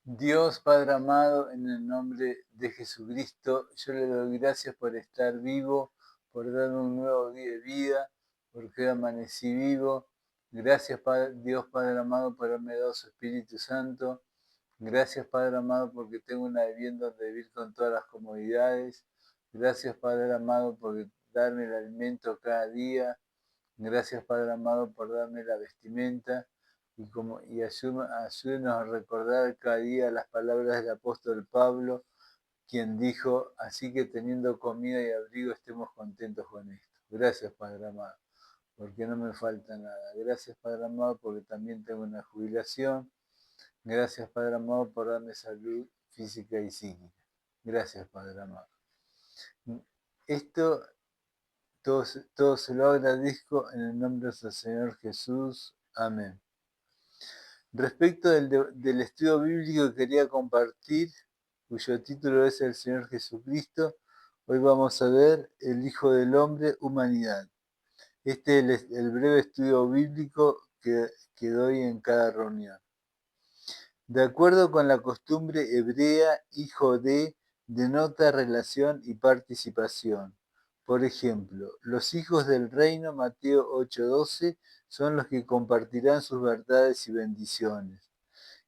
Dios Padre amado, en el nombre de Jesucristo, yo le doy gracias por estar vivo, por darme un nuevo día de vida, porque amanecí vivo. Gracias, Dios Padre amado, por haberme dado su Espíritu Santo. Gracias, Padre amado, porque tengo una vivienda donde vivir con todas las comodidades. Gracias, Padre amado, por darme el alimento cada día. Gracias, Padre amado, por darme la vestimenta y ayúdenos a recordar cada día las palabras del apóstol Pablo, quien dijo, así que teniendo comida y abrigo estemos contentos con esto. Gracias, Padre amado, porque no me falta nada. Gracias, Padre amado, porque también tengo una jubilación. Gracias, Padre amado, por darme salud física y psíquica. Gracias, Padre amado. Esto todo se lo agradezco en el nombre de nuestro Señor Jesús. Amén. Respecto del estudio bíblico que quería compartir, cuyo título es El Señor Jesucristo, hoy vamos a ver el Hijo del Hombre, Humanidad. Este es el breve estudio bíblico que doy en cada reunión. De acuerdo con la costumbre hebrea, hijo de denota relación y participación. Por ejemplo, los hijos del reino, Mateo 8:12, son los que compartirán sus verdades y bendiciones.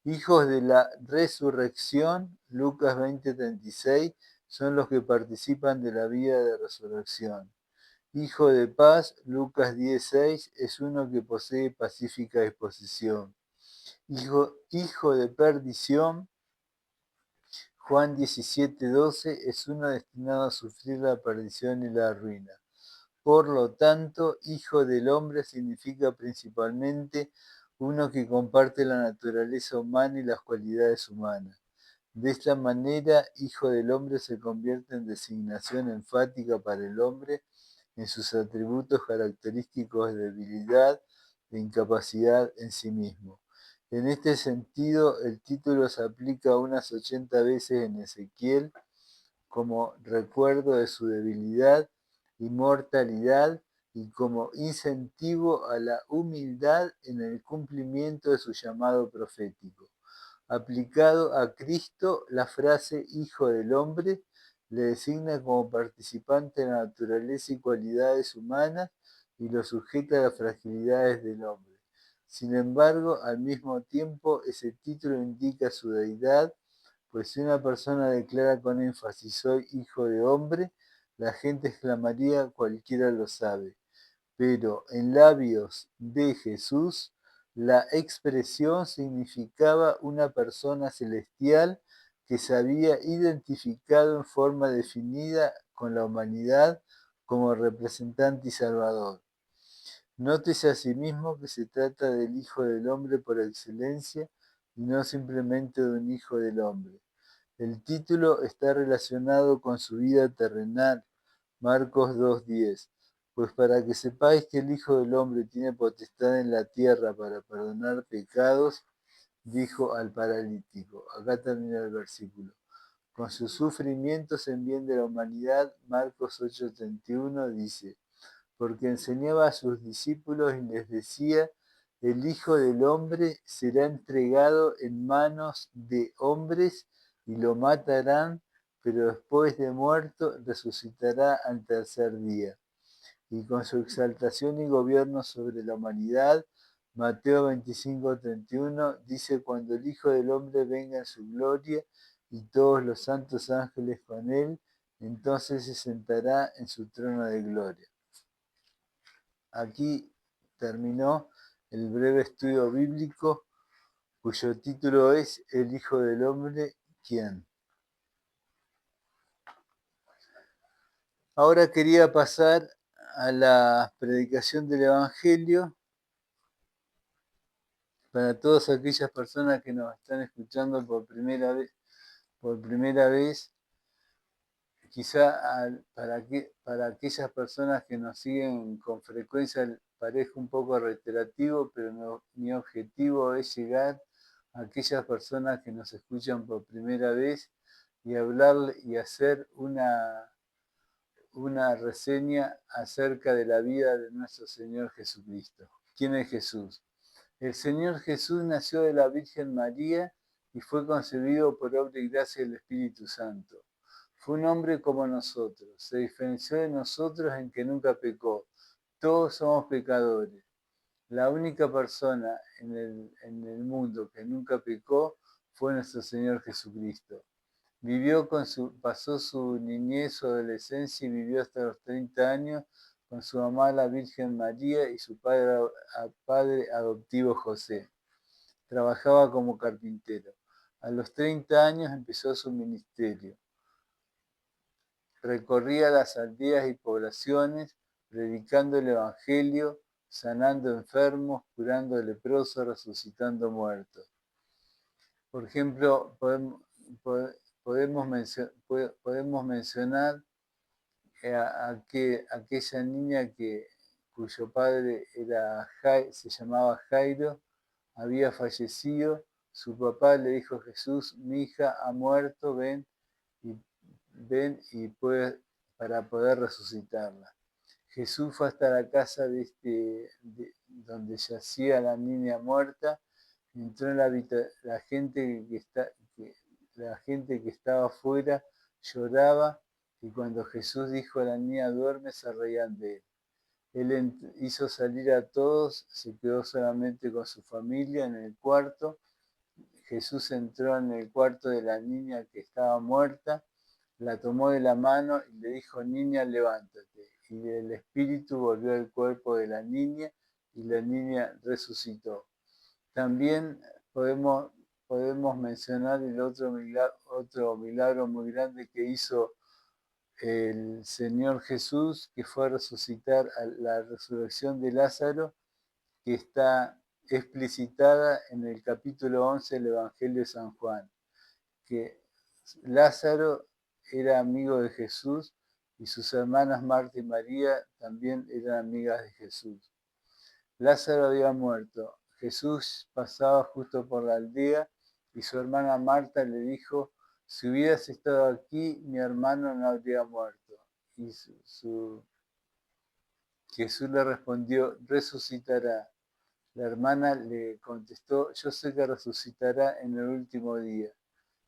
Hijos de la resurrección, Lucas 20:36, son los que participan de la vida de resurrección. Hijo de paz, Lucas 10:6, es uno que posee pacífica disposición. Hijo de perdición, Juan 17:12, es uno destinado a sufrir la perdición y la ruina. Por lo tanto, hijo del hombre significa principalmente uno que comparte la naturaleza humana y las cualidades humanas. De esta manera, hijo del hombre se convierte en designación enfática para el hombre en sus atributos característicos de debilidad e incapacidad en sí mismo. En este sentido, el título se aplica unas 80 veces en Ezequiel como recuerdo de su debilidad y mortalidad y como incentivo a la humildad en el cumplimiento de su llamado profético. Aplicado a Cristo, la frase Hijo del Hombre le designa como participante de la naturaleza y cualidades humanas y lo sujeta a las fragilidades del hombre. Sin embargo, al mismo tiempo, ese título indica su deidad, pues si una persona declara con énfasis soy hijo de hombre, la gente exclamaría cualquiera lo sabe. Pero en labios de Jesús, la expresión significaba una persona celestial que se había identificado en forma definida con la humanidad como representante y salvador. Nótese asimismo que se trata del Hijo del Hombre por excelencia y no simplemente de un Hijo del Hombre. El título está relacionado con su vida terrenal, Marcos 2:10. Pues para que sepáis que el Hijo del Hombre tiene potestad en la tierra para perdonar pecados, dijo al paralítico. Acá termina el versículo. Con sus sufrimientos en bien de la humanidad, Marcos 8:31 dice, porque enseñaba a sus discípulos y les decía, el Hijo del Hombre será entregado en manos de hombres y lo matarán, pero después de muerto resucitará al tercer día. Y con su exaltación y gobierno sobre la humanidad, Mateo 25:31 dice, cuando el Hijo del Hombre venga en su gloria y todos los santos ángeles con él, entonces se sentará en su trono de gloria. Aquí terminó el breve estudio bíblico cuyo título es El Hijo del Hombre, ¿quién? Ahora quería pasar a la predicación del Evangelio para todas aquellas personas que nos están escuchando por primera vez, quizá para aquellas personas que nos siguen con frecuencia parezca un poco reiterativo, pero mi objetivo es llegar a aquellas personas que nos escuchan por primera vez y hablarle y hacer una reseña acerca de la vida de nuestro Señor Jesucristo. ¿Quién es Jesús? El Señor Jesús nació de la Virgen María y fue concebido por obra y gracia del Espíritu Santo. Fue un hombre como nosotros, se diferenció de nosotros en que nunca pecó. Todos somos pecadores. La única persona en el mundo que nunca pecó fue nuestro Señor Jesucristo. Pasó su niñez, su adolescencia y vivió hasta los 30 años con su mamá la Virgen María y su padre adoptivo José. Trabajaba como carpintero. A los 30 años empezó su ministerio. Recorría las aldeas y poblaciones, predicando el Evangelio, sanando enfermos, curando leprosos, resucitando muertos. Por ejemplo, podemos mencionar aquella niña cuyo padre se llamaba Jairo, había fallecido. Su papá le dijo a Jesús: mi hija ha muerto, ven para poder resucitarla. Jesús fue hasta la casa donde yacía la niña muerta. Entró en la gente que estaba afuera lloraba, y cuando Jesús dijo a la niña duerme, se reían de él. Él hizo salir a todos, se quedó solamente con su familia en el cuarto. Jesús entró en el cuarto de la niña que estaba muerta, la tomó de la mano y le dijo: niña, levántate. Y el espíritu volvió al cuerpo de la niña y la niña resucitó. También podemos mencionar el otro milagro muy grande que hizo el Señor Jesús, que fue a resucitar a la resurrección de Lázaro, que está explicitada en el capítulo 11 del Evangelio de San Juan, que Lázaro era amigo de Jesús y sus hermanas Marta y María también eran amigas de Jesús. Lázaro había muerto. Jesús pasaba justo por la aldea y su hermana Marta le dijo: si hubieras estado aquí, mi hermano no habría muerto. Y Jesús le respondió: resucitará. La hermana le contestó: yo sé que resucitará en el último día.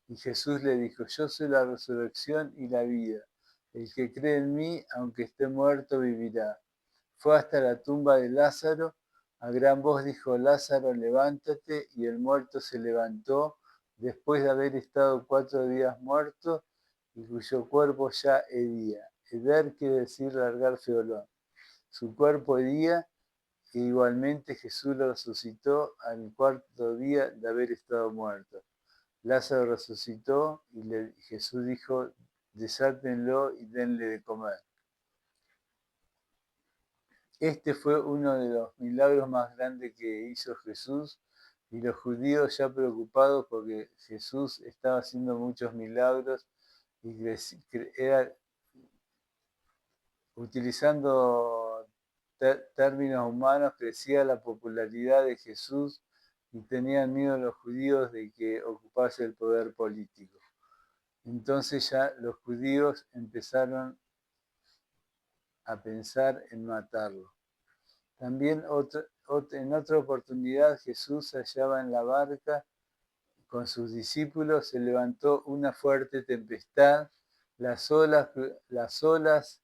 Y Jesús le dijo: yo soy la resurrección y la vida. El que cree en mí, aunque esté muerto, vivirá. Fue hasta la tumba de Lázaro. A gran voz dijo: Lázaro, levántate. Y el muerto se levantó, después de haber estado 4 días muerto, y cuyo cuerpo ya hedía. Heder quiere decir largar olor. Su cuerpo hedía, e igualmente Jesús lo resucitó al 4.º día de haber estado muerto. Lázaro resucitó y Jesús dijo: desátenlo y denle de comer. Este fue uno de los milagros más grandes que hizo Jesús, y los judíos, ya preocupados porque Jesús estaba haciendo muchos milagros y utilizando términos humanos, crecía la popularidad de Jesús y tenían miedo los judíos de que ocupase el poder político. Entonces ya los judíos empezaron a pensar en matarlo. También en otra oportunidad Jesús se hallaba en la barca con sus discípulos, se levantó una fuerte tempestad, las olas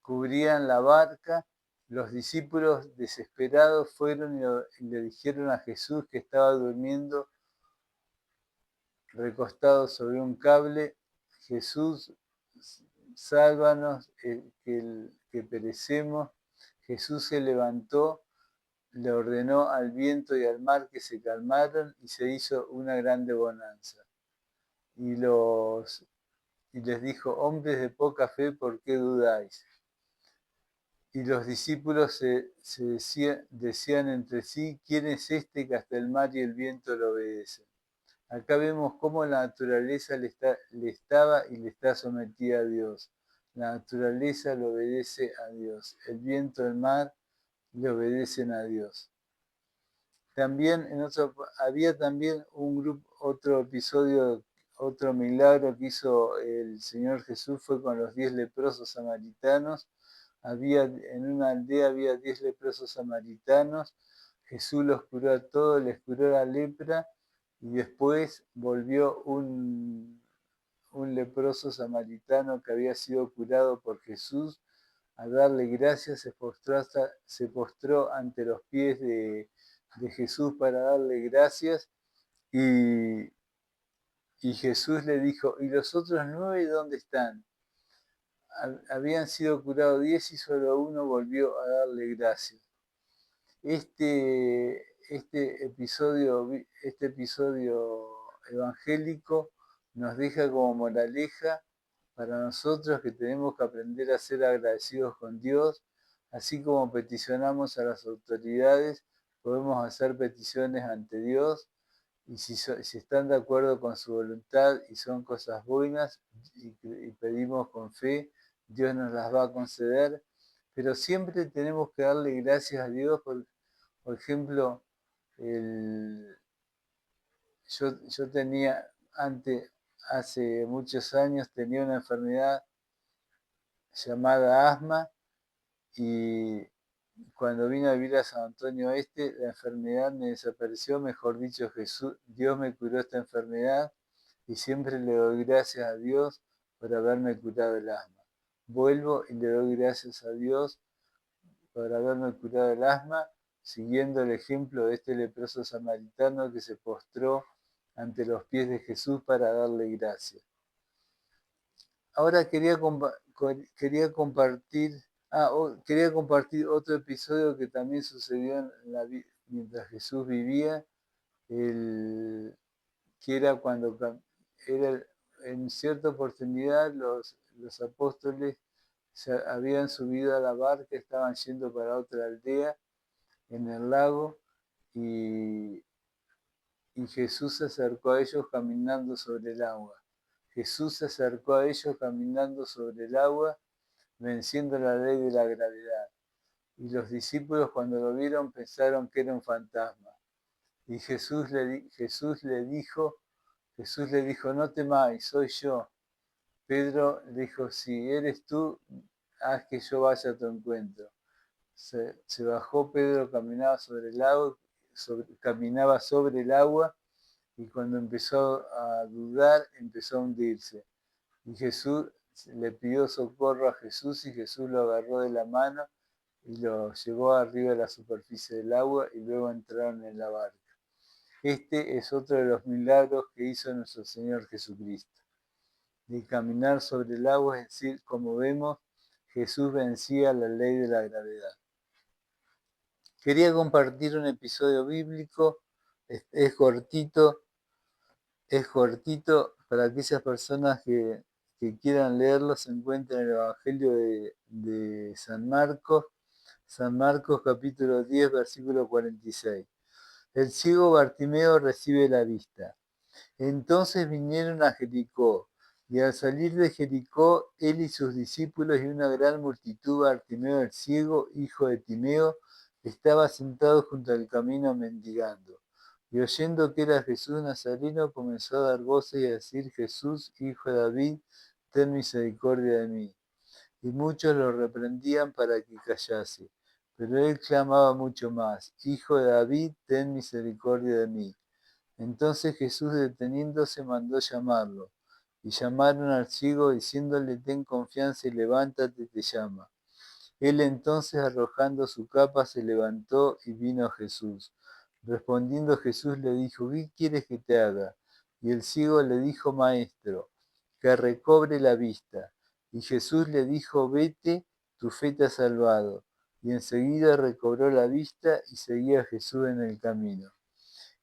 cubrían la barca. Los discípulos desesperados fueron y le dijeron a Jesús, que estaba durmiendo recostado sobre un cable: Jesús, sálvanos, que perecemos. Jesús se levantó, le ordenó al viento y al mar que se calmaran, y se hizo una grande bonanza. Y les dijo: hombres de poca fe, ¿por qué dudáis? Y los discípulos decían entre sí: ¿quién es este que hasta el mar y el viento lo obedecen? Acá vemos cómo la naturaleza le estaba y le está sometida a Dios. La naturaleza le obedece a Dios. El viento, el mar le obedecen a Dios. También había también otro episodio, otro milagro que hizo el Señor Jesús, fue con los 10 leprosos samaritanos. En una aldea había 10 leprosos samaritanos. Jesús los curó a todos, les curó la lepra, Y después volvió un leproso samaritano que había sido curado por Jesús a darle gracias, se postró ante los pies de Jesús para darle gracias y Jesús le dijo, ¿y los otros 9 dónde están? Habían sido curados 10 y solo uno volvió a darle gracias. Este episodio evangélico nos deja como moraleja para nosotros que tenemos que aprender a ser agradecidos con Dios, así como peticionamos a las autoridades, podemos hacer peticiones ante Dios y si están de acuerdo con su voluntad y son cosas buenas y pedimos con fe, Dios nos las va a conceder, pero siempre tenemos que darle gracias a Dios por ejemplo, yo tenía hace muchos años, tenía una enfermedad llamada asma y cuando vine a vivir a San Antonio Este, la enfermedad me desapareció, mejor dicho, Dios me curó esta enfermedad y siempre le doy gracias a Dios por haberme curado el asma. Vuelvo y le doy gracias a Dios por haberme curado el asma, siguiendo el ejemplo de este leproso samaritano que se postró ante los pies de Jesús para darle gracias. Ahora quería compartir otro episodio que también sucedió mientras Jesús vivía, que era cuando en cierta oportunidad los apóstoles se habían subido a la barca, estaban yendo para otra aldea en el lago y Jesús se acercó a ellos caminando sobre el agua. Jesús se acercó a ellos caminando sobre el agua, venciendo la ley de la gravedad. Y los discípulos cuando lo vieron pensaron que era un fantasma. Y Jesús le dijo, no temáis, soy yo. Pedro le dijo, si eres tú, haz que yo vaya a tu encuentro. Se bajó Pedro, caminaba sobre el agua y cuando empezó a dudar, empezó a hundirse. Y Jesús le pidió socorro a Jesús y Jesús lo agarró de la mano y lo llevó arriba de la superficie del agua y luego entraron en la barca. Este es otro de los milagros que hizo nuestro Señor Jesucristo. De caminar sobre el agua, es decir, como vemos, Jesús vencía la ley de la gravedad. Quería compartir un episodio bíblico, es cortito para aquellas personas que quieran leerlo, se encuentra en el Evangelio de San Marcos capítulo 10, versículo 46. El ciego Bartimeo recibe la vista. Entonces vinieron a Jericó, y al salir de Jericó, él y sus discípulos y una gran multitud, Bartimeo el ciego, hijo de Timeo, estaba sentado junto al camino mendigando. Y oyendo que era Jesús Nazareno, comenzó a dar voces y a decir, Jesús, hijo de David, ten misericordia de mí. Y muchos lo reprendían para que callase. Pero él clamaba mucho más, Hijo de David, ten misericordia de mí. Entonces Jesús, deteniéndose, mandó llamarlo. Y llamaron al ciego, diciéndole, ten confianza y levántate, te llama. Él entonces, arrojando su capa, se levantó y vino a Jesús. Respondiendo Jesús le dijo, ¿qué quieres que te haga? Y el ciego le dijo, Maestro, que recobre la vista. Y Jesús le dijo, vete, tu fe te ha salvado. Y enseguida recobró la vista y seguía a Jesús en el camino.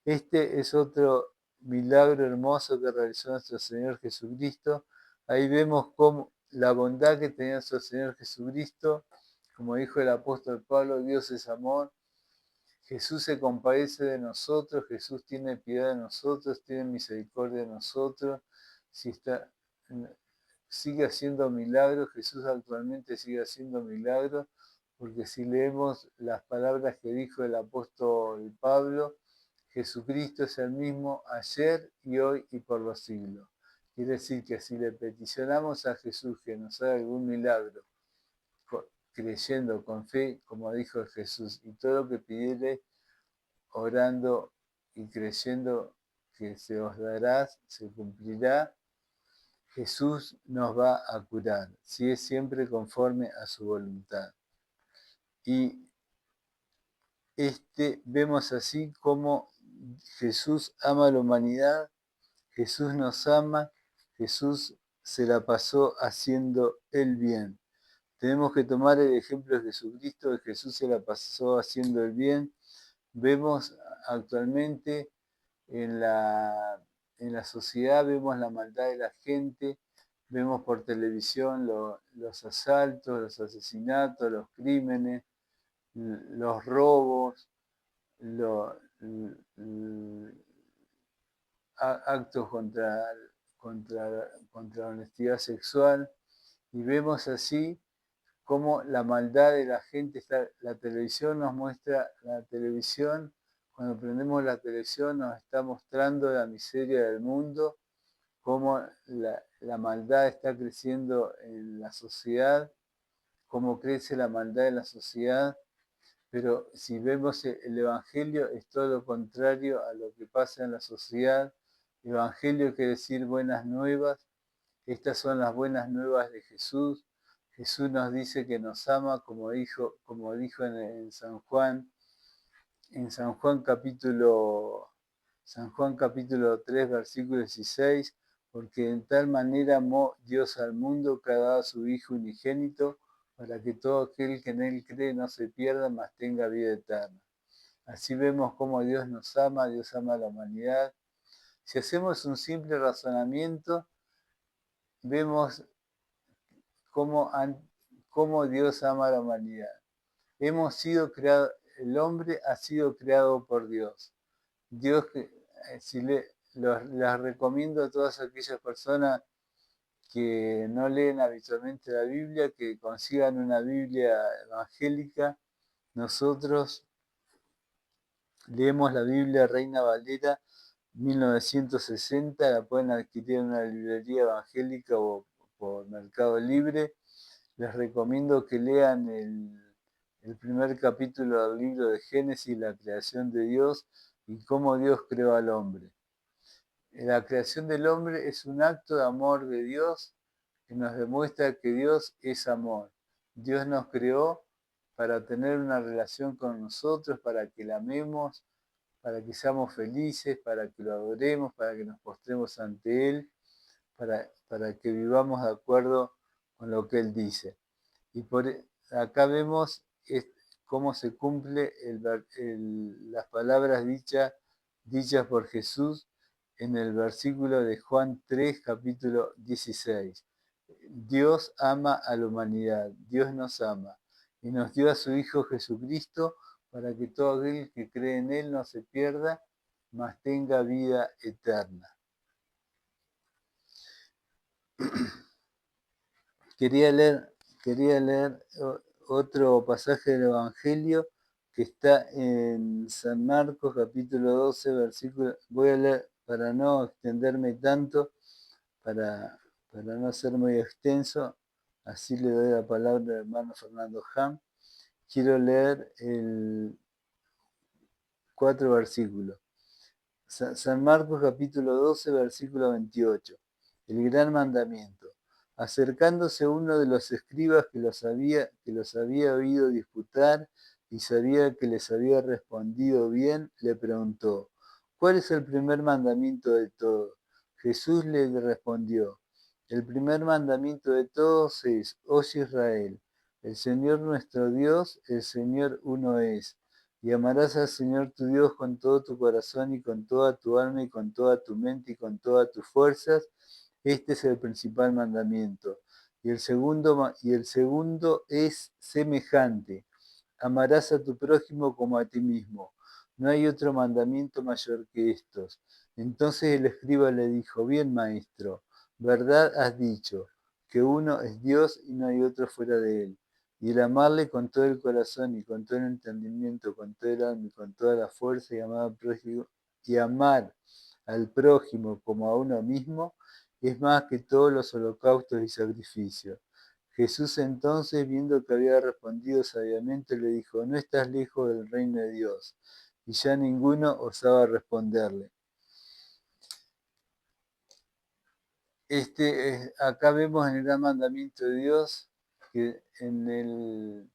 Este es otro milagro hermoso que realizó nuestro Señor Jesucristo. Ahí vemos cómo la bondad que tenía nuestro Señor Jesucristo, como dijo el apóstol Pablo, Dios es amor. Jesús se compadece de nosotros, Jesús tiene piedad de nosotros, tiene misericordia de nosotros. Sigue haciendo milagros, Jesús actualmente sigue haciendo milagros, porque si leemos las palabras que dijo el apóstol Pablo, Jesucristo es el mismo ayer y hoy y por los siglos. Quiere decir que si le peticionamos a Jesús que nos haga algún milagro, creyendo con fe, como dijo Jesús, y todo lo que pidiere orando y creyendo que se os dará se cumplirá. Jesús nos va a curar, si es siempre conforme a su voluntad. Y vemos así cómo Jesús ama a la humanidad, Jesús nos ama, Jesús se la pasó haciendo el bien. Tenemos que tomar el ejemplo de Jesucristo, que Jesús se la pasó haciendo el bien. Vemos actualmente en la sociedad, vemos la maldad de la gente, vemos por televisión los asaltos, los asesinatos, los crímenes, los robos, actos contra la honestidad sexual, y vemos así cómo la maldad de la gente está. La televisión nos muestra, cuando prendemos la televisión nos está mostrando la miseria del mundo, cómo la maldad está creciendo en la sociedad, cómo crece la maldad en la sociedad. Pero si vemos el Evangelio, es todo lo contrario a lo que pasa en la sociedad. Evangelio quiere decir buenas nuevas. Estas son las buenas nuevas de Jesús. Jesús nos dice que nos ama, como dijo en San Juan. En San Juan capítulo 3, versículo 16, porque en tal manera amó Dios al mundo que ha dado a su Hijo unigénito, para que todo aquel que en Él cree no se pierda, mas tenga vida eterna. Así vemos cómo Dios nos ama, Dios ama a la humanidad. Si hacemos un simple razonamiento, vemos cómo Dios ama a la humanidad. El hombre ha sido creado por Dios. Dios, les recomiendo a todas aquellas personas que no leen habitualmente la Biblia, que consigan una Biblia evangélica. Nosotros leemos la Biblia Reina Valera 1960, la pueden adquirir en una librería evangélica o por Mercado Libre. Les recomiendo que lean el primer capítulo del libro de Génesis, la creación de Dios y cómo Dios creó al hombre. La creación del hombre es un acto de amor de Dios que nos demuestra que Dios es amor. Dios nos creó para tener una relación con nosotros, para que la amemos, para que seamos felices, para que lo adoremos, para que nos postremos ante Él, para que vivamos de acuerdo con lo que Él dice. Y por acá vemos cómo se cumple las palabras dichas por Jesús en el versículo de Juan 3, capítulo 16. Dios ama a la humanidad, Dios nos ama y nos dio a su Hijo Jesucristo para que todo aquel que cree en Él no se pierda, mas tenga vida eterna. Quería leer otro pasaje del Evangelio que está en San Marcos, capítulo 12, versículo. Voy a leer para no extenderme tanto, para no ser muy extenso. Así le doy la palabra al hermano Fernando Ham. Quiero leer 4 versículos. San Marcos, capítulo 12, versículo 28. El gran mandamiento. Acercándose uno de los escribas que los había oído disputar y sabía que les había respondido bien, le preguntó: ¿cuál es el primer mandamiento de todos? Jesús le respondió: el primer mandamiento de todos es: oye Israel, el Señor nuestro Dios, el Señor uno es. Y amarás al Señor tu Dios con todo tu corazón y con toda tu alma y con toda tu mente y con todas tus fuerzas. Este es el principal mandamiento. Y el segundo es semejante: amarás a tu prójimo como a ti mismo. No hay otro mandamiento mayor que estos. Entonces el escriba le dijo: bien, maestro, verdad has dicho, que uno es Dios y no hay otro fuera de él. Y el amarle con todo el corazón y con todo el entendimiento, con todo el alma y con toda la fuerza y amar al prójimo como a uno mismo, es más que todos los holocaustos y sacrificios. Jesús entonces, viendo que había respondido sabiamente, le dijo: no estás lejos del reino de Dios. Y ya ninguno osaba responderle. Acá vemos en el gran mandamiento de Dios que en el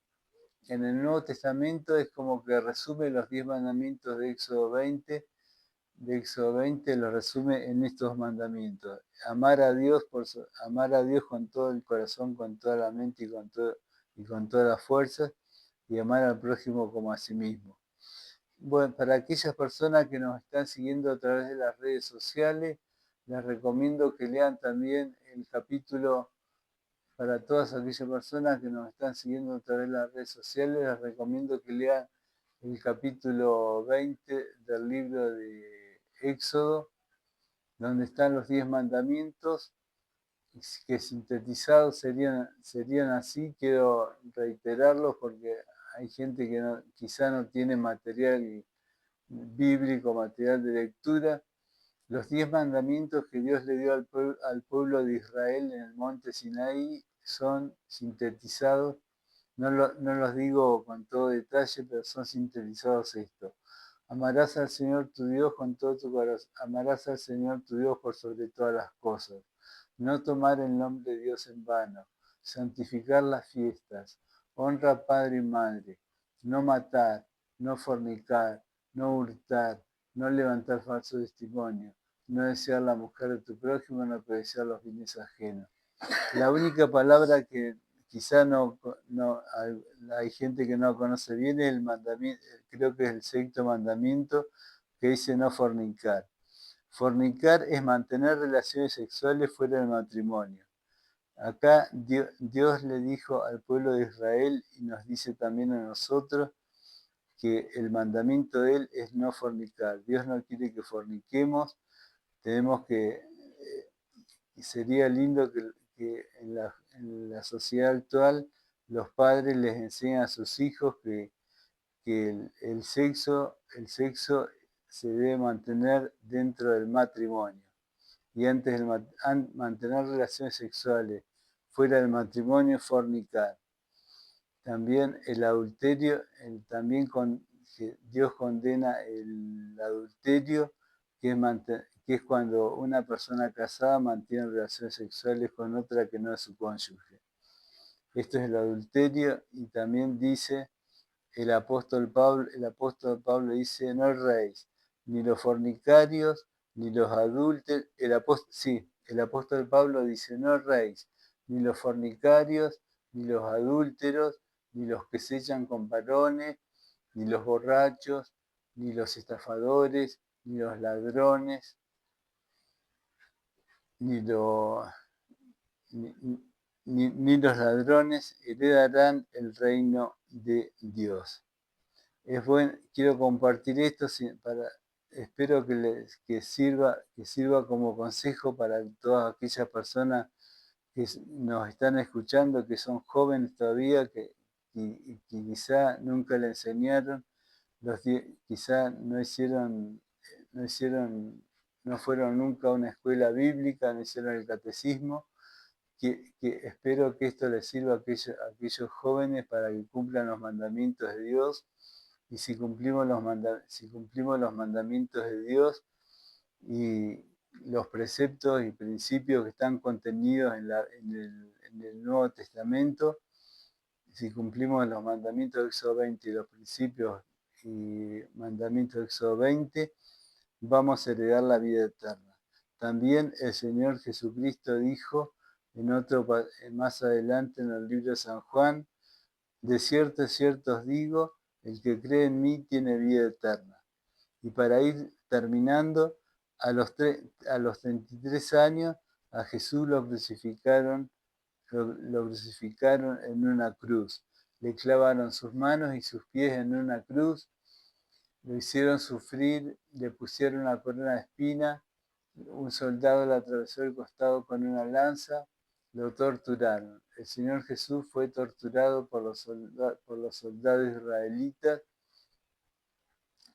Nuevo Testamento es como que resume los 10 mandamientos de Éxodo 20, lo resume en estos mandamientos. Amar a Dios con todo el corazón, con toda la mente y con todas las fuerzas, y amar al prójimo como a sí mismo. Bueno, para aquellas personas que nos están siguiendo a través de las redes sociales, les recomiendo que lean también el capítulo. Para todas aquellas personas que nos están siguiendo a través de las redes sociales, les recomiendo que lean el capítulo 20 del libro de Éxodo, donde están los 10 mandamientos, que sintetizados serían así. Quiero reiterarlos porque hay gente que quizá no tiene material bíblico, material de lectura. Los 10 mandamientos que Dios le dio al pueblo de Israel en el monte Sinaí son sintetizados. No los digo con todo detalle, pero son sintetizados esto. Amarás al Señor tu Dios con todo tu corazón. Amarás al Señor tu Dios por sobre todas las cosas. No tomar el nombre de Dios en vano. Santificar las fiestas. Honra a padre y madre. No matar. No fornicar. No hurtar. No levantar falso testimonio. No desear la mujer de tu prójimo. No desear los bienes ajenos. La única palabra que quizá no hay gente que no conoce bien es el mandamiento, creo que es el sexto mandamiento, que dice no fornicar. Fornicar es mantener relaciones sexuales fuera del matrimonio. Acá Dios le dijo al pueblo de Israel y nos dice también a nosotros que el mandamiento de él es no fornicar. Dios no quiere que forniquemos. Tenemos que sería lindo que en la sociedad actual los padres les enseñen a sus hijos que el sexo se debe mantener dentro del matrimonio. Y antes de mantener relaciones sexuales fuera del matrimonio, fornicar. También el adulterio, que Dios condena el adulterio, que es cuando una persona casada mantiene relaciones sexuales con otra que no es su cónyuge. Esto es el adulterio. Y también dice el apóstol Pablo dice, no erréis, ni los fornicarios, ni los adúlteros. El apóstol Pablo dice, no erréis, ni los fornicarios, ni los adúlteros, ni los que se echan con varones, ni los borrachos, ni los estafadores, ni los ladrones, ni los heredarán el reino de Dios. Quiero compartir esto espero que sirva como consejo para todas aquellas personas que nos están escuchando, que son jóvenes todavía, que quizá nunca le enseñaron, quizá no fueron nunca a una escuela bíblica, no hicieron el catecismo. Que espero que esto les sirva a aquellos jóvenes para que cumplan los mandamientos de Dios. Y si cumplimos los mandamientos de Dios y los preceptos y principios que están contenidos en el Nuevo Testamento, si cumplimos los mandamientos de Éxodo 20 y los principios y mandamientos de Éxodo 20, vamos a heredar la vida eterna. También el Señor Jesucristo dijo más adelante en el libro de San Juan, de cierto os digo, el que cree en mí tiene vida eterna. Y para ir terminando, a los 33 años a Jesús lo crucificaron en una cruz. Le clavaron sus manos y sus pies en una cruz, lo hicieron sufrir, le pusieron una corona de espinas, un soldado le atravesó el costado con una lanza, lo torturaron. El Señor Jesús fue torturado por los soldados israelitas,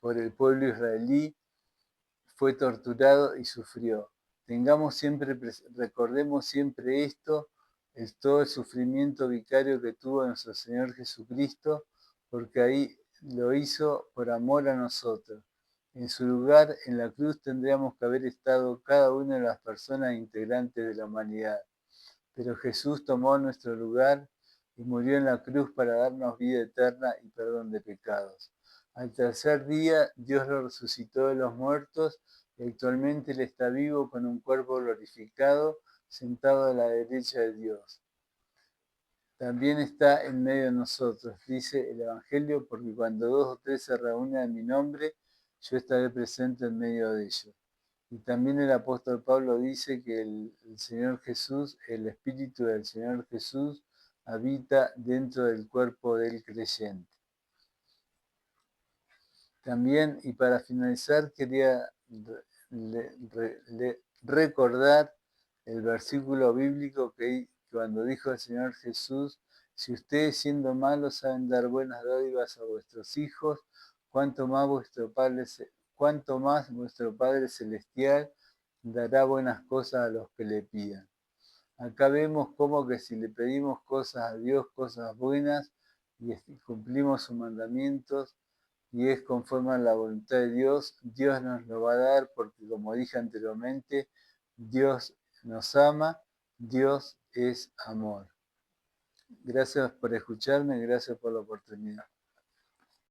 por el pueblo israelí, fue torturado y sufrió. Recordemos siempre esto, todo el sufrimiento vicario que tuvo nuestro Señor Jesucristo, porque ahí lo hizo por amor a nosotros. En su lugar, en la cruz tendríamos que haber estado cada una de las personas integrantes de la humanidad. Pero Jesús tomó nuestro lugar y murió en la cruz para darnos vida eterna y perdón de pecados. Al tercer día, Dios lo resucitó de los muertos y actualmente Él está vivo con un cuerpo glorificado, sentado a la derecha de Dios. También está en medio de nosotros, dice el Evangelio, porque cuando 2 o 3 se reúnen en mi nombre, yo estaré presente en medio de ellos. Y también el apóstol Pablo dice que el Señor Jesús, el Espíritu del Señor Jesús, habita dentro del cuerpo del creyente. También, y para finalizar, quería recordar el versículo bíblico que cuando dijo el Señor Jesús: si ustedes siendo malos saben dar buenas dádivas a vuestros hijos, cuánto más vuestro Padre Celestial dará buenas cosas a los que le pidan. Acá vemos cómo que si le pedimos cosas a Dios, cosas buenas, y cumplimos sus mandamientos, y es conforme a la voluntad de Dios, Dios nos lo va a dar, porque como dije anteriormente, Dios nos ama, Dios es amor. Gracias por escucharme, gracias por la oportunidad.